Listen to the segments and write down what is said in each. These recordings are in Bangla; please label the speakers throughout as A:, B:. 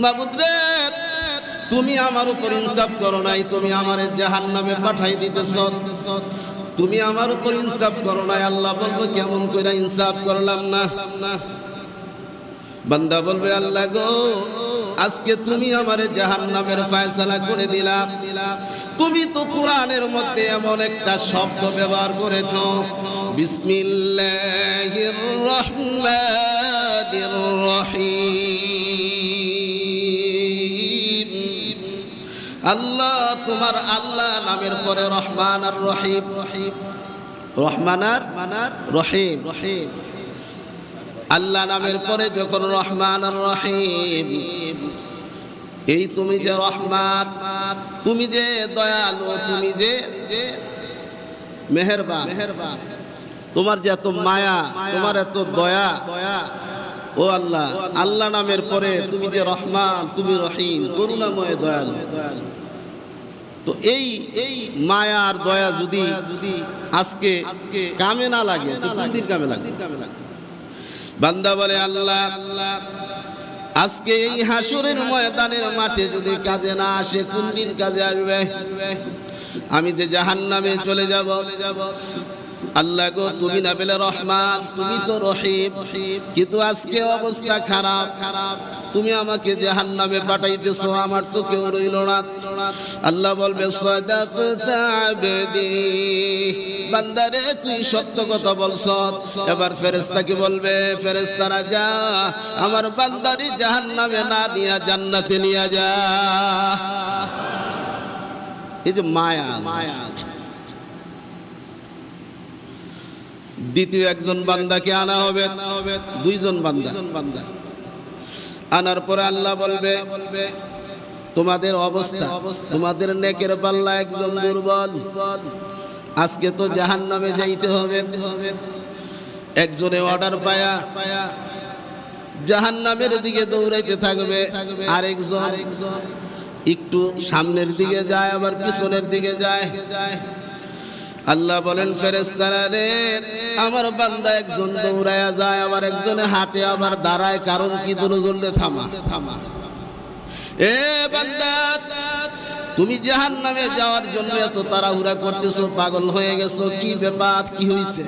A: মাবুদ রে, তুমি আমার উপর ইনসাফ করো নাই, তুমি আমারে জাহান্নামে পাঠাই দিতেছ। তুমি আমার উপর ইনসাফ করো নাই। আল্লাহ বলবো কেমন করে ইনসাফ করলাম না? বান্দা বলবে আল্লাহ গো, আজকে তুমি আমারে জাহান্নামের ফয়সালা করে দিলা। তুমি তো কোরআনের মধ্যে এমন একটা শব্দ ব্যবহার করেছো, বিসমিল্লাহির রহমানির রহিম। আল্লাহ, তোমার আল্লাহ নামের পরে রহমান আর রহিম, রহমান আর রহিম। আল্লাহ নামের পরে যখন রহমান আর রহিম, এই তুমি যে রহমান, তুমি যে দয়ালু, তুমি যে মেহেরবান, তোমার যে এত মায়া, তোমার এত দয়া, ও আল্লাহ, আল্লাহ নামের পরে তুমি যে রহমান, তুমি রহিম, করুণাময়, দয়ালু। তো এই মায়া আর দয়া যদি আজকে কামে না লাগে, তো কোন দিন কামে লাগবে? বান্দা বলে আল্লাহ, আজকে এই হাসরের ময়দানের মাঠে যদি কাজে না আসে, কোন দিন কাজে আসবে? আমি যে জাহান্নামে চলে যাব। আল্লাহ গো, তুমি না পেলে রহমান, তুমি তো রহিম, কিন্তু আজকে অবস্থা খারাপ। তুমি আমাকে জাহান্নামে পাঠাইতেছো, আমার তো কেউ রইল না। আল্লাহ বলবে সাদাকতা আবদি, বান্দারে তুই সত্য কথা বলছ। এবার ফেরেশতাকে বলবে, ফেরেশতারা যা, আমার বান্দারে জাহান্নামে না নিয়ে জান্নাতে নিয়ে যা। এই যে মায়া। দ্বিতীয় একজন বান্দাকে আনা হবে, দুইজন বান্দা। আনার পরে আল্লাহ বলবে, তোমাদের অবস্থা, তোমাদের নেকের পাল্লা একদম দুর্বল, আজকে তো জাহান্নামে যাইতে হবে। একজনে অর্ডার পায়া জাহান্নামের দিকে দৌড়াইতে থাকবে, আরেকজন একটু সামনের দিকে যায়, আবার পিছনের দিকে যায়। আল্লাহ বলেন ফেরেশতারা রে, আমার বান্দা একজন দৌড়ায়া যায়, আবার একজনে হাঁটে, আবার দাঁড়ায়। কারণ কি? দুজনে থামা। এ বান্দা, তুমি জাহান্নামে যাওয়ার জন্য এত তাড়াহুড়া করতেছো, পাগল হয়ে গেছো, কি ব্যাপার, কি হইছে?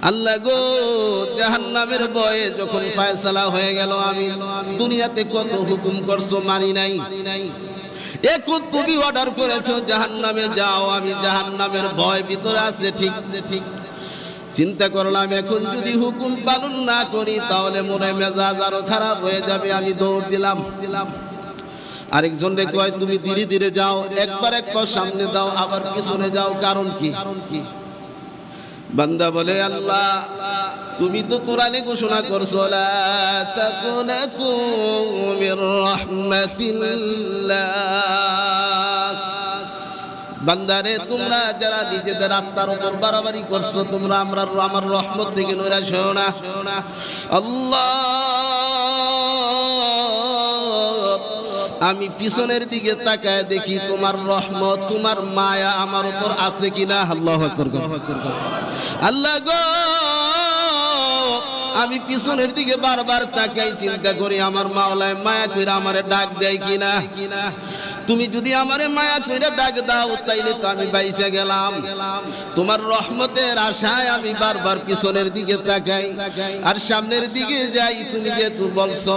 A: আল্লাহ গো, জাহান্নামের ভয়ে যখন ফয়সালা হয়ে গেল, আমি দুনিয়াতে কত হুকুম করছো, মানি নাই। এখন তুমি অর্ডার করেছো জাহান্নামে যাও, আমি জাহান্নামের ভয় ভিতরে আছে, ঠিক। চিন্তা করলাম এখন যদি হুকুম পালন না করি, তাহলে মনে মেজাজ আরো খারাপ হয়ে যাবে। আমি দৌড় দিলাম। আরেকজন রে কয়, তুমি ধীরে ধীরে যাও, একবার এক পা সামনে দাও, আবার পিছনে যাও। কারণ কি? বান্দা বলে আল্লাহ, তুমি তো কোরআনে ঘোষণা করছো, লা তাকুনাতু মির রাহমাতিল্লাহ। বান্দারে, তোমরা যারা নিজেদের আত্মার উপর বাড়াবাড়ি করছো, তোমরা আমার রহমত থেকে নৈরাশ হও না। আল্লাহ, আমি পিছনের দিকে তাকায় দেখি তোমার রহমত, তোমার মায়া আমার উপর আছে কিনা। আল্লাহু আকবার। আল্লাহ গো, আমি পিছনের দিকে বারবার তাকাই, চিন্তা করি আমার মাওলায় মায়া কইরা আমারে ডাক দেয় কিনা। তুমি যদি আমারে মায়া কইরা ডাক দাও, তাইলে তো আমি বাইচে গেলাম। তোমার রহমতের আশায় আমি বারবার পিছনের দিকে তাকাই আর সামনের দিকে যাই। তুমি যেহেতু বলছো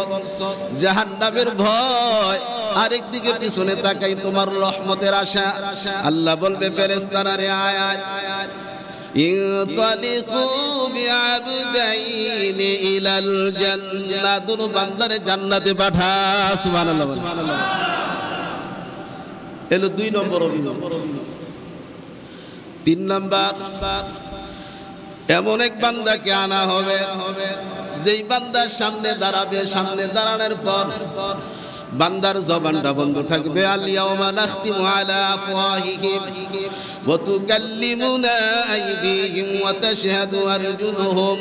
A: জাহান্নামের ভয়, আরেক দিকে পিছনে তাকাই তোমার রহমতের আশা। আল্লাহ বলবে ফেরেশতারা রে, আয় আয় ইনতালিকু বিআবদাইনি ইলাল জান্নাহ, দুনো বান্দারে জান্নাতে পাঠা। সুবহানাল্লাহ। এলো 2 নম্বর অভিমত। 3 নম্বর, এমন এক বান্দাকে আনা হবে যেই বান্দার সামনে দাঁড়াবে, সামনে দাঁড়ানোর পর বান্দার জবানটা বন্ধ থাকবে। আল ইয়াউমা নাখতিমু আলা আফওয়াহিহিম ওয়া তুকাল্লিমুনা আইদিহিম ওয়া তাশহাদু আরজুলুহুম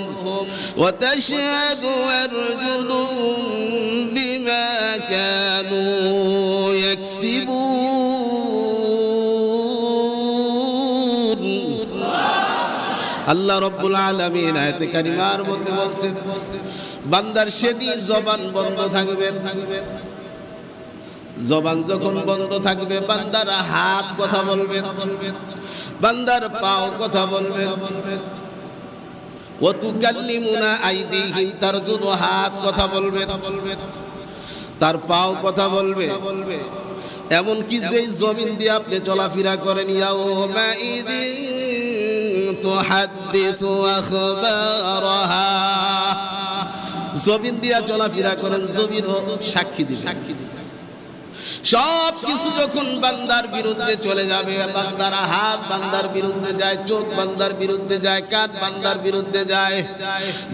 A: বিমা কানু ইয়াকসিবুন। আল্লাহ রাব্বুল আলামিন আয়াতে কারিমার মধ্যে বলছেন, বান্দার সেদিন জবান বন্ধ থাকবে। জবান যখন বন্ধ থাকবে বান্দার হাত কথা বলবে, বান্দার পাও কথা বলবে। ওয়া তুকাল্লিমুনা আইদিহিম, তার দুটো হাত কথা বলবে, তার পাও কথা বলবে। এমনকি যেই জমিন দিয়ে আপনি চলাফেরা করেন, ইয়াউমা ইদিন তুহাদ্দিসু আখবারাহা, জমিন দিয়া চলাফেরা করেন, জমিনও সাক্ষী দিবে। সব কিছু যখন বান্দার বিরুদ্ধে চলে যাবে, বান্দার হাত বান্দার বিরুদ্ধে যায়, চোখ বান্দার বিরুদ্ধে যায়, কান বান্দার বিরুদ্ধে যায়।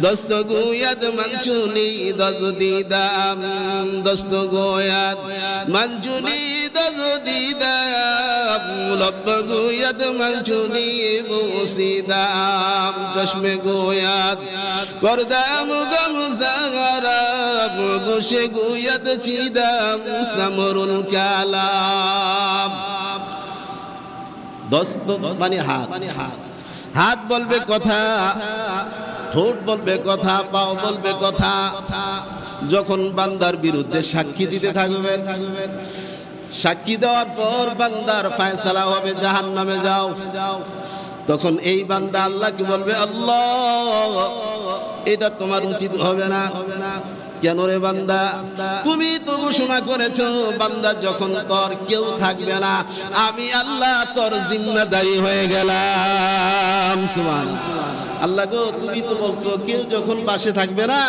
A: দস্তগোয়াত মানচুনি দজদিদাম, দস্তগোয়াত মানচুনি দজদিদাম, লব্বগোয়াত মানচুনি মুসিদাম, চশমে গোয়াত করদাম গম জাগরাম, গোশে গোয়াত চিদাম সামরুল কালাম। দস্ত মানে হাত, হাত বলবে কথা, ঠোঁট বলবে কথা, পাও বলবে কথা। যখন বান্দার বিরুদ্ধে সাক্ষী দিতে থাকবে, সাক্ষী দেওয়ার পর বান্দার ফয়সালা হবে জাহান্নামে যাও। তখন এই বান্দা আল্লাহকে বলবে, আল্লাহ এটা তোমার উচিত হবে না। কেন রে বান্দা, তুমি তো ঘোষণা করেছো বান্দা যখন তোর কেউ থাকবে না, আমি আল্লাহ তোর জিম্মাদারি হয়ে গেলাম। সুবহানাল্লাহ। আল্লাহ গো, তুমি তো বলছো কেউ যখন পাশে থাকবে না,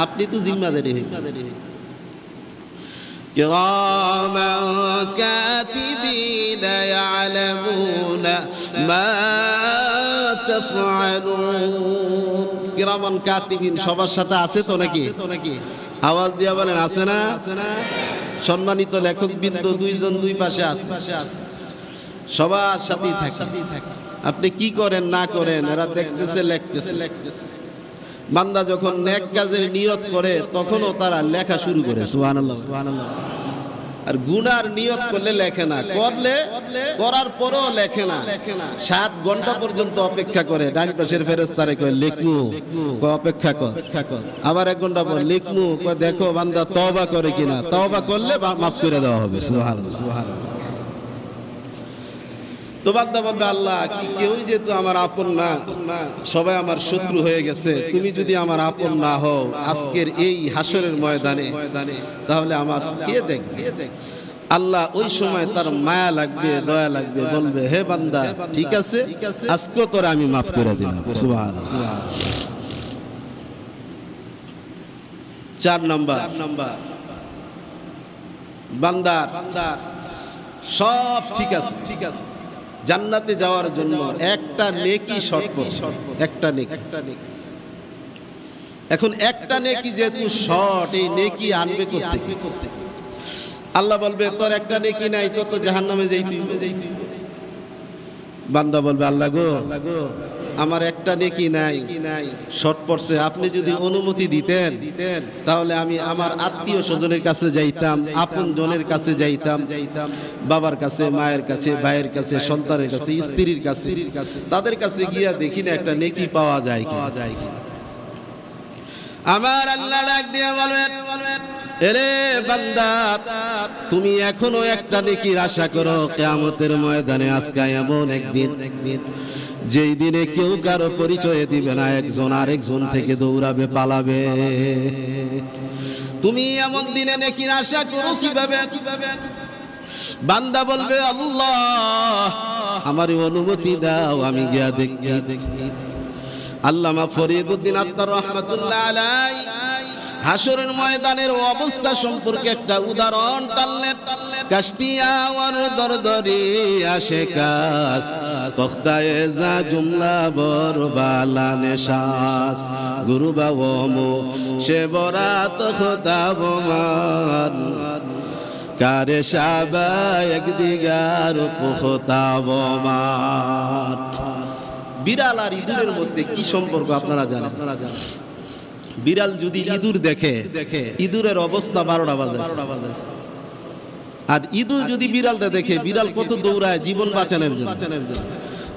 A: আপনি তো জিম্মাদারি হয়ে গেলেন। كراما كاتبين يعلمون ما تفعلون। কিরামান কাতিবিন সবার সাথে আছে তো নাকি? আওয়াজ দিয়া বলেন আছে না? সম্মানিত লেখক বৃন্দ দুইজন দুই পাশে আছে, সবার সাথেই থাকে। আপনি কি করেন না করেন এরা দেখতেছে, লিখতেছে। বান্দা যখন নেক কাজের নিয়ত করে তখনও তারা লেখা শুরু করে। সুবহানাল্লাহ, সুবহানাল্লাহ। আর গুনার নিয়ত করলে লেখে না, করলে করার পরও লেখে না। 7 ঘন্টা পর্যন্ত অপেক্ষা করে, ডান পাশের ফেরেশতারে কয় লিখমু, কয় অপেক্ষা কর। আবার 1 ঘন্টা পর লিখমু, কয় দেখো বান্দা তওবা করে কিনা, তওবা করলে মাফ করে দেওয়া হবে। সুবহানাল্লাহ, সুবহানাল্লাহ। তো বান্দা বলবে, আল্লাহ কেউই যেহেতু আমার আপন না, সবাই আমার শত্রু হয়ে গেছে, তুমি যদি আমার আপন না হও আজকের এই হাসরের ময়দানে, তাহলে আমার কে দেখবে? আল্লাহ ওই সময় তার মায়া লাগবে, দয়া লাগবে, বলবে, হে বান্দা ঠিক আছে, আজকে তোরা আমি মাফ করে দিলাম। সুবহানাল্লাহ। 4 নাম্বার, বান্দার সব ঠিক আছে, জান্নাতে যাওয়ার জন্য একটা নেকি শর্ত, একটা নেকি। এখন একটা নেকি যেহেতু শর্ট, এই নেকি আনবে করতে, আল্লাহ বলবে তোর একটা নেকি নাই, তো জাহান্নামে যাইতে। বান্দা বলবে, আল্লাহ গো আমার একটা নেকি নাই, শর্ট পড়ছে, আপনি যদি অনুমতি দিতেন তাহলে আমি আমার আত্মীয় স্বজনের কাছে যাইতাম, আপন জনের কাছে যাইতাম, বাবার কাছে, মায়ের কাছে, ভাইয়ের কাছে, সন্তানের কাছে, স্ত্রীর কাছে, তাদের কাছে গিয়া দেখি না একটা নেকি পাওয়া যায় কি। আমার আল্লাহ ডাক দিয়ে বলবেন, এরে বান্দা তুমি এখনো একটা নেকির আশা করো, কিয়ামতের ময়দানে আজকে এমন একদিন যেই দিনে কেউ কারো পরিচয় দিবে না, একজন আরেকজন থেকে দৌড়াবে, পালাবে। তুমি এমন দিনে নেকির আশা করো কিভাবে? বান্দা বলবে, আল্লাহ আমার অনুমতি দাও, আমি গিয়া দেখি। আল্লামা ফরিদউদ্দিন আত্মার রহমাতুল্লাহ আলাইহি হাসরের ময়দানের অবস্থা সম্পর্কে একটা উদাহরণ টানলেন। কাশতিয়া ওয়ার দরদরি আশেকাস, তখতায়ে যা জুমলা বরবালা নেশাস, গুরু বাবমো সে বরাত খতাবমান, কারে শাবা একদিগার খতাবমান। বিড়াল আর ইঁদুরের মধ্যে কি সম্পর্ক আপনারা জানেন? বিড়াল যদি ইঁদুর দেখে, ইঁদুরের অবস্থা 12টা বাজে, আর ইঁদুর যদি বিড়ালটা দেখে, বিড়াল কত দৌড়ায় জীবন বাঁচানোর জন্য।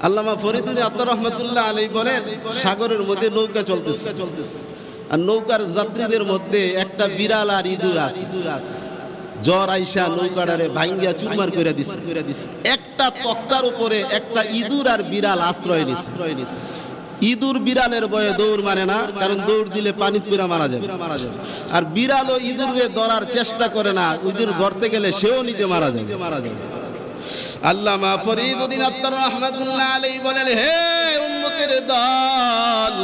A: আল্লামা ফরিদুদ্দিন আত্মার রহমাতুল্লাহ আলাইহি বলেন, সাগরের মধ্যে নৌকা চলতেছে, আর নৌকার যাত্রীদের মধ্যে একটা বিড়াল আর ইঁদুর আছে। জ্বর আইসা নৌকাটারে ভাঙ্গিয়া চুরমার করে দিছে। একটা তক্তার উপরে একটা ইঁদুর আর বিড়াল আশ্রয় নিছে। ইঁদুর বিড়ালের ভয়ে দৌড় মানে না, কারণ দৌড় দিলে পানি পুরা মারা যাবে। আর বিড়ালও ইঁদুরে ধরার চেষ্টা করে না, ইঁদুর ধরতে গেলে সেও নিজে মারা যাবে। আল্লামা ফরিদউদ্দিন আত্তার রাহমাতুল্লাহ আলাইহি বলেন, হে উম্মতের দল,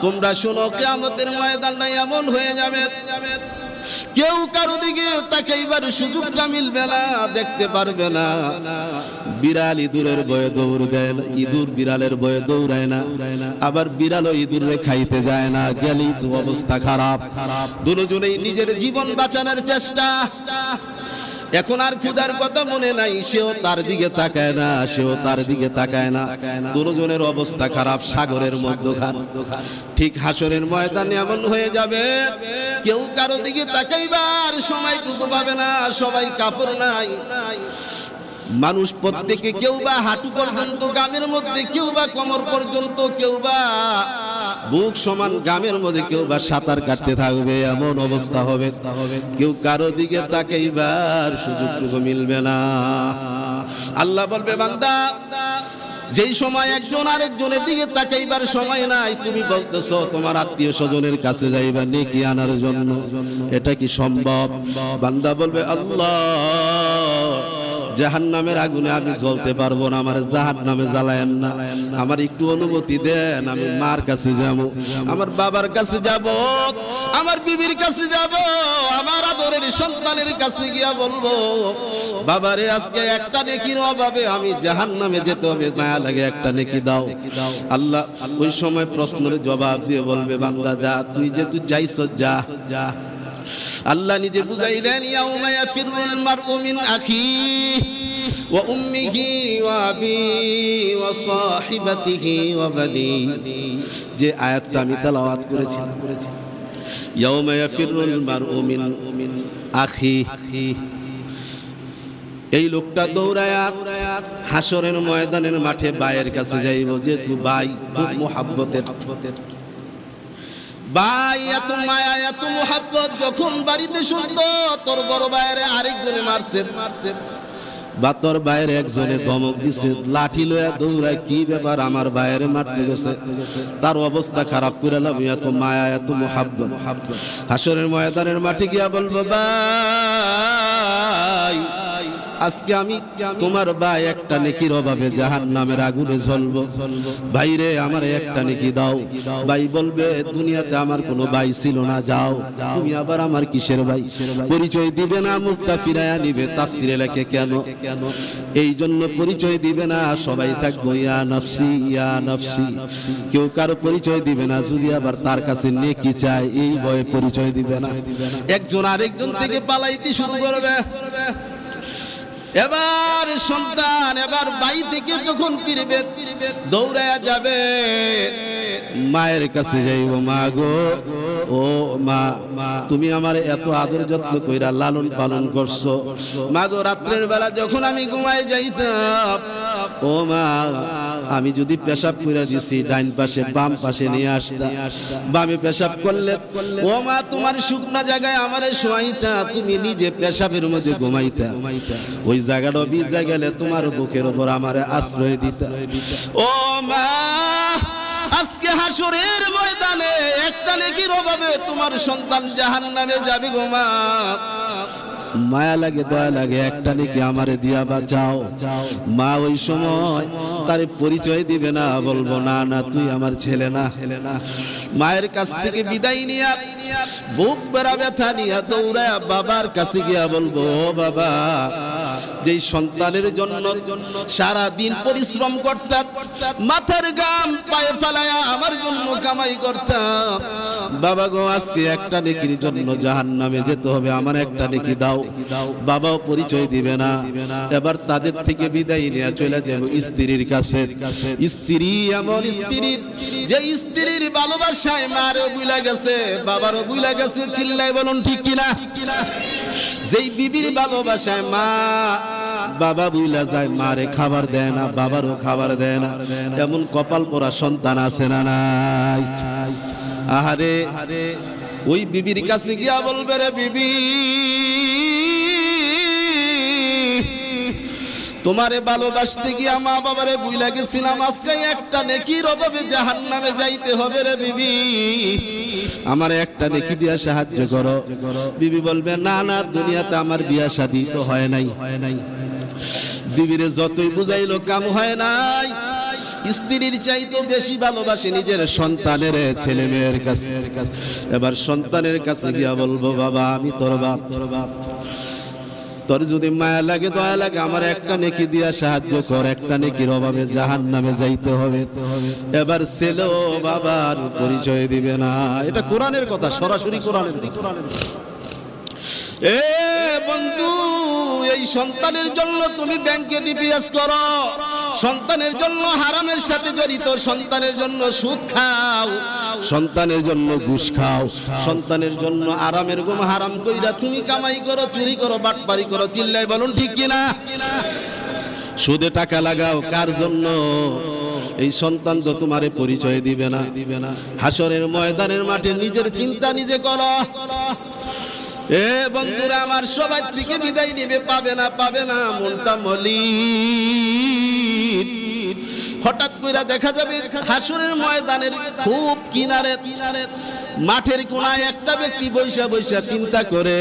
A: তোমরা শোনো, কিয়ামতের ময়দানটা এমন হয়ে যাবে কেউ কারো দিকে তাকাইবার সুযোগটা মিলবে না, দেখতে পারবে না। বিড়াল ইঁদুরের ভয়ে দৌড় দেয় না, ইঁদুর বিড়ালের ভয়ে দৌড়ায় না, আবার বিড়ালও ইঁদুরে খাইতে যায় না। গেলেই তো অবস্থা খারাপ। দুজনেই নিজের জীবন বাঁচানোর চেষ্টা। এখন আর ক্ষুধার কথা মনে নাই, সেও তার দিকে তাকায় না, সেও তার দিকে তাকায় না। দুজনের অবস্থা খারাপ, সাগরের মধ্যখান। ঠিক হাসরের ময়দানে এমন হয়ে যাবে কেউ কারো দিকে তাকাইবার সময়টুকু পাবে না, সবাই কাপড় নাই। মানুষ প্রত্যেকে, কেউ বা হাঁটু পর্যন্ত গামের মধ্যে, কেউ বা কোমর পর্যন্ত, কেউ বা বুক সমান গামের মধ্যে, কেউ বা সাঁতার কাটতে থাকবে। এমন অবস্থা হবে কেউ কারো দিকে তাকাইবার সুযোগটুকু মিলবে না। আল্লাহ বলবে, বান্দা, যেই সময় একজন আরেকজনের দিকে তাকাইবার সময় নাই, তুমি বলতেছো তোমার আত্মীয় স্বজনের কাছে যাইবা নেকি আনার জন্য, এটা কি সম্ভব? বান্দা বলবে, আল্লাহ, জাহান্নামের আগুনে আমি জ্বলতে পারবো না, আমার জাহান্নামে জ্বালায়েন না, আমার একটু অনুমতি দেন, আমি মার কাছে যাব, আমার বাবার কাছে যাব, আমার বিবির কাছে যাব, আমার আদরের সন্তানের কাছে গিয়া বলবো, বাবারে, আজকে একটা নেকির অভাবে আমি জাহান্নামে যেতে হবে, মায়া লাগে, একটা নেকি দাও। আল্লাহ ওই সময় প্রশ্নের জবাব দিয়ে বলবে, বান্দা, যা, তুই যাইছ, যা। আল্লাহ নিজে বুঝাইলেন, ইয়াউমা ইয়াফিরুল মারউ মিন আখিহি ওয়া উম্মিহি ওয়া আবিহি ওয়া সাহিবাতিহি ওয়া বানিহি। যে আয়াতটা আমি তেলাওয়াত করেছিলাম, ইয়াউমা ইয়াফিরুল মারউ মিন আখিহি, এই লোকটা দৌড়ায়া হাসরের ময়দানের মাঠে ভাইয়ের কাছে যাইব, যেহেতু ভাই খুব মুহাব্বতের ভাই, এত মায়া এত মুহাব্বত। যখন বাড়িতে শুনতো তোর বড় ভাইয়ের আরেকজনে মারছে, বা তোর ভাইয়ের একজনে ধমক দিছে, লাঠি লয়া দৌড়ায়, কি ব্যাপার, আমার ভাইয়ের মারতে গেছে, তার অবস্থা খারাপ করে লাভ। এত মায়া এত মুহাব্বত। হাসরের ময়দানের মাঠে গিয়া বলবো, ভাই, আজকে আমি তোমার ভাই একটা নেকির অভাবে জাহান্নামের আগুনে জ্বলবো, ভাই রে, আমার একটা নেকি দাও। ভাই বলবে, দুনিয়াতে আমার কোনো ভাই ছিল না, যাও, তুমি আবার আমার কিসের ভাই? পরিচয় দিবে না, মুখটা ফিরাইয়া নিবে। তাফসিরে লেখে, কেন? এই জন্য পরিচয় দিবে না, সবাই থাকবো ইয়া নফসি ইয়া নফসি, কেউ কারো পরিচয় দিবে না। যদি আবার তার কাছে নেকি চায়, এই ভয়ে পরিচয় দিবে না। একজন আরেকজন থেকে পালাইতে শুরু করবে। এবার সন্তান, এবার ভাই থেকে যখন ফিরবে, দৌড়ায়া যাবে, মায়ের কাছে যাইব, মা গো, ও মা, তুমি আমার এত আদর যত্ন কইরা লালন পালন করছো, মা গো, রাত্রের বেলা যখন আমি ঘুমায় যাইতাম, ও মা, আমি যদি পেশাব করে দিছি, ডাইন পাশে বাম পাশে নিয়ে আসতা, বামে পেশাব করলে, ও মা, তোমার শুকনা জায়গায় আমারে শোয়াইতা, তুমি নিজে পেশাবের মধ্যে ঘুমাইতা, ওই জায়গাটা ভিজা গেলে তোমার বুকের উপর আমারে আশ্রয় দিতা। ও মা, আজকে হাসরের ময়দানে একটা নেকির অভাবে তোমার সন্তান জাহান্নামে যাবে গো মা। মায়া লাগে, দয়া লাগে, একটা নেকি আমারে দিয়া বাঁচাও। মা ওই সময় তারে পরিচয় দিবে না, বলবো, না না, তুই আমার ছেলে না। মায়ের কাছ থেকে বিদায় নিয়া, বুক বেড়া ব্যথা নিয়া দৌড়ায় বাবার কাছে গিয়া বলবো, ও বাবা, যেই সন্তানের জন্য সারা দিন পরিশ্রম করতাম, মাথার ঘাম পায়ে ফেলায়া আমার জন্য কামাই করতাম, বাবা গো, আজকে একটা নেকির জন্য জাহান্নামে যেতে হবে, আমার একটা নেকি দাও। বাবাও পরিচয় দিবে না। এবার তাদের থেকে বিদায় নিয়ে চলে যাব স্ত্রীর কাছে। স্ত্রী এমন স্ত্রী, যে স্ত্রীর ভালোবাসায় মারও ভুলে গেছে, বাবারও ভুলে গেছে, চিল্লাই বলুন ঠিক কিনা? যেই বিবির ভালোবাসায় মা বাবা বুইলা যায়, মারে খাবার দেয় না, বাবারও খাবার দেয় না, এমন কপাল পোড়া সন্তান আছে না নাই? আহারে ওই বিবির কাছে গিয়া বলবে, রে বিবি, তোমারে ভালোবাসতে গিয়া মা বাবারে বুইলা গেছিলাম, আজকে একটা নেকির অভাবে জাহান্নামে যাইতে হবে রে বিবি, আমার একটা নেকি দিয়া সাহায্য করো। বিবি বলবে, না না, দুনিয়াতে আমার বিয়া শাদী তো হয় নাই। বিবিরে যতই বুঝাইলো কাম হয় নাই। স্ত্রীর চাইতে বেশি ভালোবাসে নিজের সন্তানের, ছেলে মেয়ের কাছে। এবার সন্তানের কাছে গিয়া বলবো, বাবা আমি তোর বাপ, তোর যদি মায়া লাগে দয়া লাগে আমার একটা নেকি দিয়া সাহায্য কর, একটা নেকির অভাবে জাহান্নামে যাইতে হবে। এবার ছেলেও বাবার পরিচয় দিবে না। এটা কোরআনের কথা, সরাসরি কোরআনের। এ বন্ধু, এই সন্তানের জন্য তুমি ব্যাংকে ডিপিএস করো, সন্তানের জন্য হারামের সাথে জড়িত, সন্তানের জন্য সুদ খাও, সন্তানের জন্য ঘুষ খাও, সন্তানের জন্য আরামের ঘুম হারাম কইরা তুমি কামাই করো, চুরি করো, বাটপারি করো, চিল্লাই বলুন ঠিক কিনা? সুদে টাকা লাগাও কার জন্য? এই সন্তান তো তোমারে পরিচয় দিবে না। হাসরের ময়দানের মাঠে নিজের চিন্তা নিজে করো। এ বন্ধুরা আমার, সবাই থেকে বিদায় নিবে, পাবে না, মনটা মলিন। হঠাৎ কইরা দেখা যাবে হাসরের ময়দানের খুব কিনারে মাঠের কোনায় একটা ব্যক্তি বৈশা বৈশা চিন্তা করে,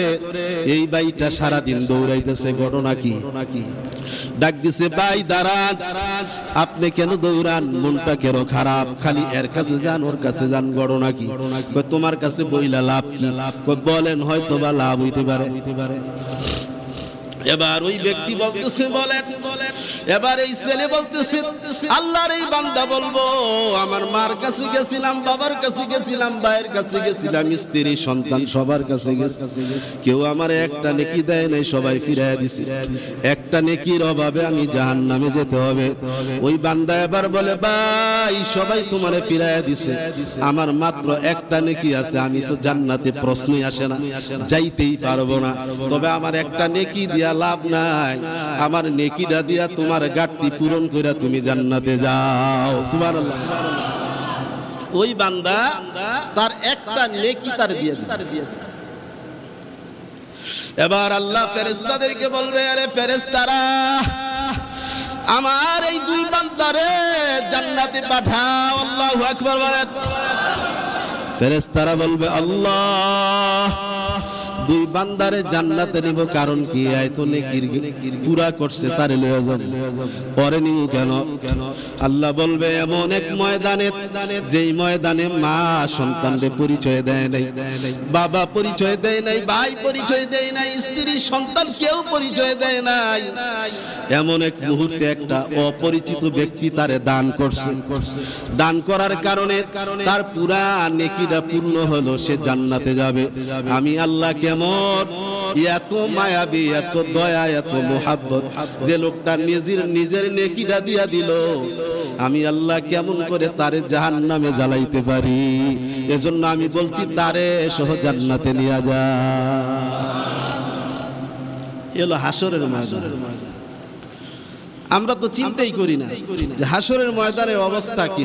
A: এই বাইটা সারাদিন দৌড়াইতেছে, ঘটনা কি? ডাক দিছে, ভাই দাঁড়ান, আপনি কেন দৌড়ান? মনটা কেন খারাপ? খালি এর কাছে যান, ওর কাছে যান, ঘটনা কি? তোমার কাছে বইলা লাভ কি? বলেন, হয়তো বা লাভ হইতে পারে। এবার ওই ব্যক্তি বলতেছে, বলেন। এবার এই ছেলে বলতেছে, আল্লাহর এই বান্দা বলবো, আমার মার কাছে গেছিলাম, বাবার কাছে গেছিলাম, ভাইয়ের কাছে গেছিলাম, স্ত্রী সন্তান সবার কাছে গেছি, কেউ আমার একটা নেকি দেয় নাই, সবাই ফিরাইয়া দিছে। একটা নেকির অভাবে আমি জাহান্নামে যেতে হবে। ওই বান্দা এবার বলে, ভাই সবাই তোমারে ফিরাইয়া দিছে, আমার মাত্র একটা নেকি আছে, আমি তো জান্নাতে প্রশ্নই আসে না, যাইতেই পারবো না। তবে আমার একটা নেকি দিয়া লাভ নাই, আমার নেকিটা দিয়া তোমার ঘাটতি পূরণ করে তুমি জান্নাতে যাও। সুবহানাল্লাহ। ওই বান্দা তার একটা নেকি তার দিয়ে দিল। এবার আল্লাহ ফেরেশতাদেরকে বলবে, আরে ফেরেশতারা, আমার এই দুই বান্দারে জান্নাতে পাঠাও। আল্লাহু আকবার বলেন। ফেরেশতারা বলবে, আল্লাহ, দুই বান্দারে জান্নাতে নিব, কারণ কি? আয়তো নেকির পুরা করছে, তারে লয়ে যাব, পরে নিব কেন? আল্লাহ বলবে, এমন এক ময়দানে, যেই ময়দানে মা সন্তানকে পরিচয় দেয় নাই, বাবা পরিচয় দেয় নাই, ভাই পরিচয় দেয় নাই, স্ত্রী সন্তান কেউ পরিচয় দেয় নাই, এমন এক মুহূর্তে একটা অপরিচিত ব্যক্তি তারে দান করছে। দান করার কারণে তার পুরা নেকিটা পূর্ণ হলো, সে জান্নাতে যাবে। আমি আল্লাহ কেমন এত মায়াবী, এত দয়া, এত মোহাব্বত, যে লোকটা নিজের নেকিটা দিয়া দিল, আমি আল্লাহ কেমন করে তারে জাহান্নামে জ্বালাইতে পারি? এজন্য আমি বলছি, তারে সহ জান্নাতে নিয়ে যা। এলো হাসরের ময়দান। আমরা তো চিন্তাই করি না যে হাসরের ময়দানের অবস্থা কি।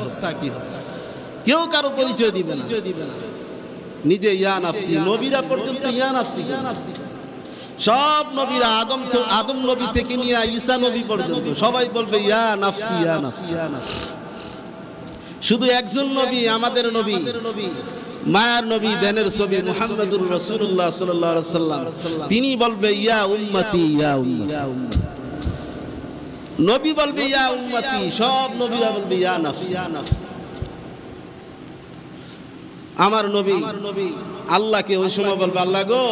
A: কেউ কারো পরিচয় দিবে না, নিজে ইয়া নাফসি, নবীরা পর্যন্ত ইয়া নাফসি। সব নবীরা, আদম নবী থেকে নিয়ে ঈসা নবী পর্যন্ত সবাই বলবে ইয়া নাফসি, ইয়া নাফসি। শুধু একজন নবী, আমাদের নবী, মায়ার নবী, দেনের ছবি মুহাম্মদুর রাসূলুল্লাহ সাল্লাল্লাহু আলাইহি ওয়াসাল্লাম, তিনি বলবে ইয়া উম্মতি, ইয়া উম্মতি। নবী বলবে ইয়া উম্মতি, সব নবীরা বলবে ইয়া নাফসি, ইয়া নাফসি। আমার নবী আল্লাহকে ওই সময় বলবে, আল্লাহ গো,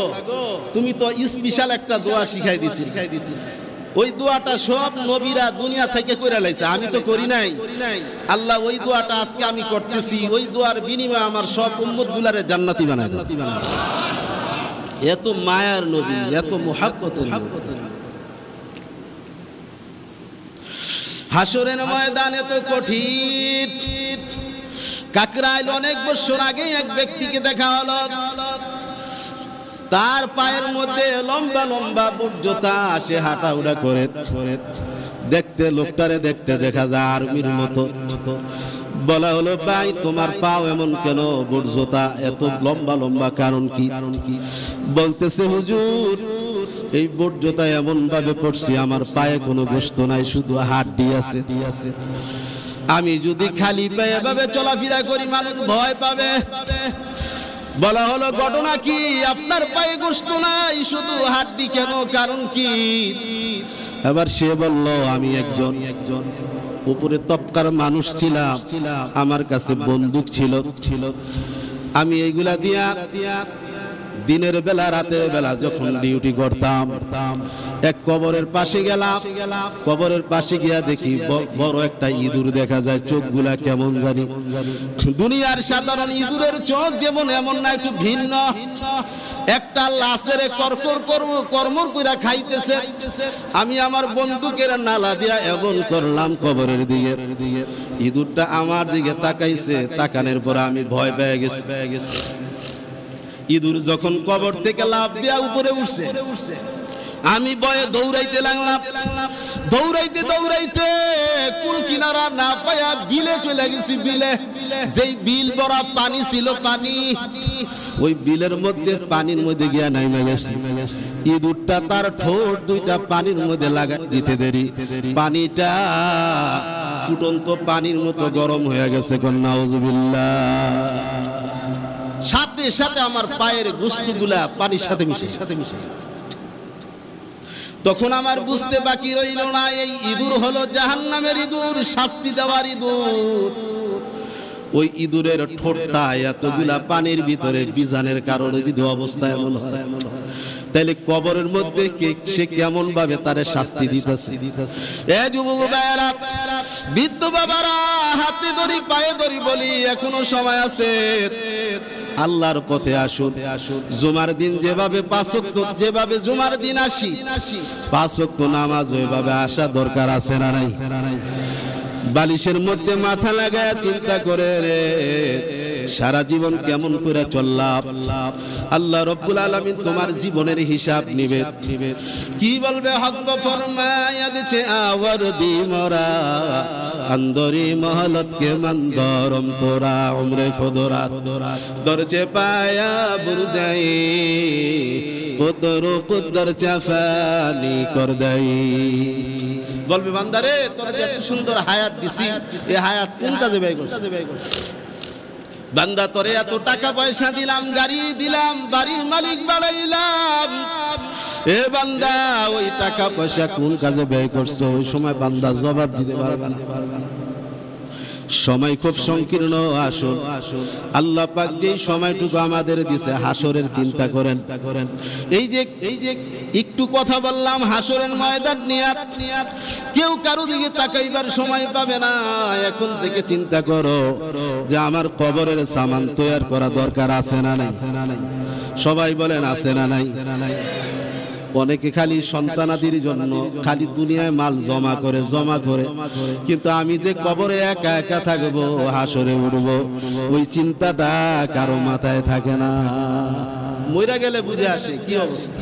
A: তুমি তো স্পেশাল একটা দোয়া শিখাই দিছি, ওই দোয়াটা সব নবীরা দুনিয়া থেকে করে লাইছে, আমি তো করি নাই। আল্লাহ ওই দোয়াটা আজকে আমি করতেছি, ওই দোয়ার বিনিময়ে আমার সব উম্মত গুলারে জান্নাতি বানায় দাও। এত মায়ার নবী, এত মুহাব্বতের নবী। হাসরের ময়দান এত কঠিন। কাকরাইল অনেক বছর আগে এক ব্যক্তিকে দেখা হলো, তার পায়ের মধ্যে লম্বা লম্বা বুট জুতা, সে হাঁটা উড়া করে। দেখতে লোকটারে দেখতে দেখা যায় আর্মির মতো, বলা হলো ভাই তোমার পাও এমন কেন, বুট জুতা এত লম্বা লম্বা কারণ কি? বলতেছে হুজুর এই বুট জুতা এমন ভাবে পড়ছি আমার পায়ে কোনো গোশত নাই, শুধু হাড্ডি আছে। আমি যদি খালি পায়ে এভাবে চলাফেরা করি মানুষ ভয় পাবে। বলা হলো ঘটনা কি? আপনার পায়ে গোশত নাই, শুধু হাড্ডি কেন, কারণ কি? এবার সে বলল আমি একজন উপরে তবকার মানুষ ছিলাম, আমার কাছে বন্দুক ছিল, আমি এইগুলা দিয়া দিনের বেলা রাতের বেলা যখন ডিউটি করতাম এক কবরের পাশে গেলাম, কবরের পাশে গিয়া দেখি বড় একটা ইঁদুর দেখা যায়, চোখগুলা কেমন জানি দুনিয়ার সাধারণ ইঁদুরের চোখ যেমন এমন না, একটু ভিন্ন। একটা লাশের কর্মর কইরা খাইতেছে। আমি আমার বন্দুকের নালা দিয়া এমন করলাম কবরের দিকে, ইঁদুরটা আমার দিকে তাকাইছে, তাকানোর পর আমি ভয় পেয়ে গেছি। ইঁদুর যখন কবর থেকে লাফ দিয়া উপরে উঠছে, আমি ভয়ে দৌড়াইতে লাগলাম। দৌড়াইতে দৌড়াইতে কুল কিনারা না পায়া বিলে চলে গেছি। বিলে যেই বিল ভরা পানি ছিল, পানি ওই বিলের মধ্যে পানির মধ্যে গিয়া নাইমা গেছি। ইঁদুরটা তার ঠোঁট দুইটা পানির মধ্যে লাগা দিতে দেরি, পানিটা ফুটন্ত পানির মতো গরম হয়ে গেছে। নাউজুবিল্লাহ। সাথে সাথে আমার পায়ের গোশতগুলা পানির সাথে মিশে। তখন আমার বুঝতে বাকি রইল না, এই ইঁদুর হলো জাহান্নামের ইঁদুর, শাস্তি দেওয়ার ইঁদুর। ওই ইঁদুরের ঠোঁটটা এতগুলা পানির ভিতরে বিজানের কারণে যদি অবস্থা এমন হয়, তাহলে কবরের মধ্যে সে কেমন ভাবে তারে শাস্তি দিতেছে। এ যুবক ভাইরা, বৃদ্ধ বাবারা, হাতে ধরি পায়ে ধরি বলি এখনো সময় আছে, আল্লাহর পথে আসুন। জুমার দিন যেভাবে পাঁচ ওয়াক্ত, যেভাবে জুমার দিন আসি, পাঁচ ওয়াক্ত নামাজ ওইভাবে আসা দরকার আছে না নাই? বালিশের মধ্যে মাথা লাগায় চিন্তা করে রে সারা জীবন কেমন করে চললাম। আল্লাহ রব্বুল আলামিন তোমার জীবনের হিসাব নিবে। কি বলবে? হক ফরমায়া দিছে আওয়ার দি মোরা আন্দরি মহলত কে মন্দরম তোরা উমরে খোদরা দরজে পায়া বুরদাই কদরো কদর চাফানি কর দেই। বলবে বান্দারে তোর যে এত সুন্দর হায়াত দিছি, এই হায়াত কোন কাজে ব্যয় করছিস? বান্দা তোরে এত টাকা পয়সা দিলাম, গাড়ি দিলাম, বাড়ির মালিক বানাইলাম, এ বান্দা ওই টাকা পয়সা কোন কাজে ব্যয় করছো? ওই সময় বান্দা জবাব দিতে পারবে না। সময় খুব সংকীর্ণ। আসুন আল্লাহ পাক যেই সময়টুকু আমাদের দিছে হাসরের চিন্তা করেন। এই যে একটু কথা বললাম হাসরের ময়দান নিয়ে, কেউ কারো দিকে তাকাইবার সময় পাবে না। এখন থেকে চিন্তা করো যে আমার কবরের সামান তৈরি করা দরকার আছে না নাই? সবাই বলেন আছে না নাই? অনেকে খালি সন্তানাদির জন্য খালি দুনিয়ায় মাল জমা করে, কিন্তু আমি যে কবরে একা একা থাকবো, হাসরে উঠবো, ওই চিন্তাটা কারো মাথায় থাকে না। মইরা গেলে বুঝে আসে কি অবস্থা।